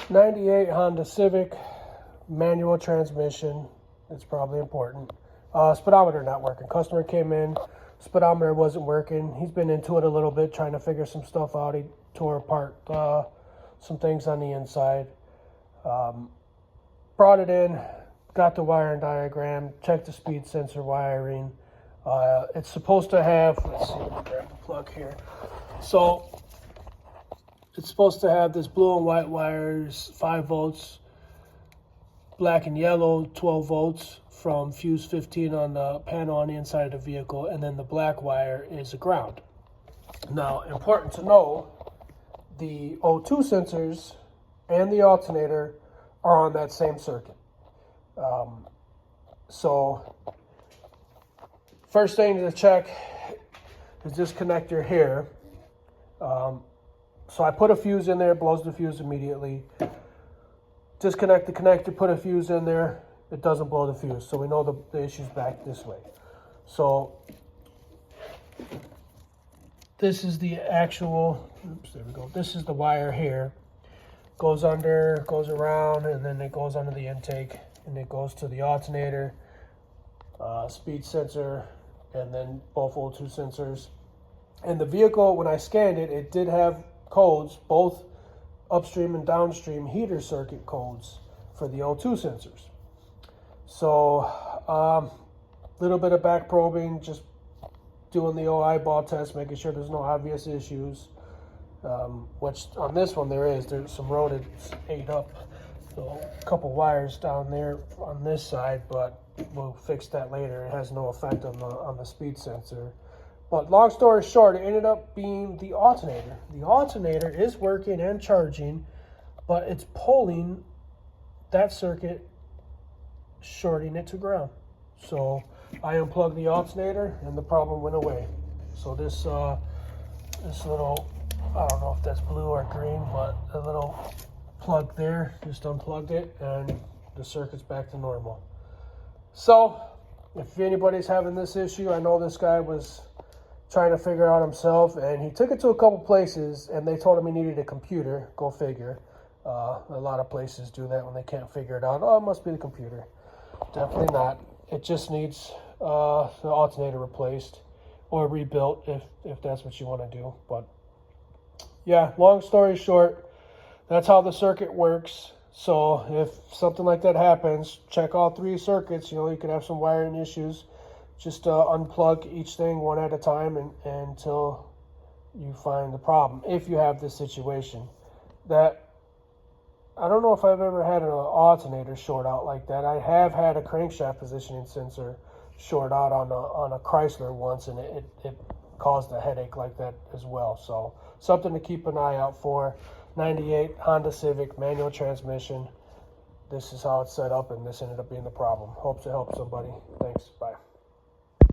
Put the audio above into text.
98 Honda Civic, manual transmission. It's probably important. Speedometer not working. Customer came in, speedometer wasn't working. He's been into it a little bit, trying to figure some stuff out. He tore apart some things on the inside. Brought it in, got the wiring diagram, checked the speed sensor wiring. It's supposed to have, let's see, let me grab the plug here. So it's supposed to have this blue and white wires, 5 volts, black and yellow, 12 volts from fuse 15 on the panel on the inside of the vehicle, and then the black wire is a ground. Now, important to know, the O2 sensors and the alternator are on that same circuit. So first thing to check is this connector here. So I put a fuse in there, it blows the fuse immediately. Disconnect the connector, put a fuse in there, it doesn't blow the fuse. So we know the issue's back this way. So this is the actual, oops, there we go. This is the wire here. Goes under, goes around, and then it goes under the intake, and it goes to the alternator, speed sensor, and then both O2 sensors. And the vehicle, when I scanned it, it did have codes, both upstream and downstream heater circuit codes for the O2 sensors. So little bit of back probing, just doing the old eyeball test, making sure there's no obvious issues, which on this one there's some rodents ate up, so a couple wires down there on this side, but we'll fix that later. It has no effect on the speed sensor. But long story short, it ended up being the alternator. The alternator is working and charging, but it's pulling that circuit, shorting it to ground. So I unplugged the alternator and the problem went away. So this little, I don't know if that's blue or green, but a little plug there, just unplugged it and the circuit's back to normal. So if anybody's having this issue, I know this guy was trying to figure it out himself, and he took it to a couple places and they told him he needed a computer. Go figure. A lot of places do that when they can't figure it out. Oh, it must be the computer. Definitely not. It just needs the alternator replaced or rebuilt if that's what you want to do. But yeah, long story short, that's how the circuit works. So if something like that happens, check all 3 circuits. You know, you could have some wiring issues. Just unplug each thing one at a time until you find the problem. If you have this situation, that I don't know if I've ever had an alternator short out like that. I have had a crankshaft positioning sensor short out on a Chrysler once, and it caused a headache like that as well. So something to keep an eye out for. 98 Honda Civic, manual transmission. This is how it's set up, and this ended up being the problem. Hope to help somebody. Thanks. Bye.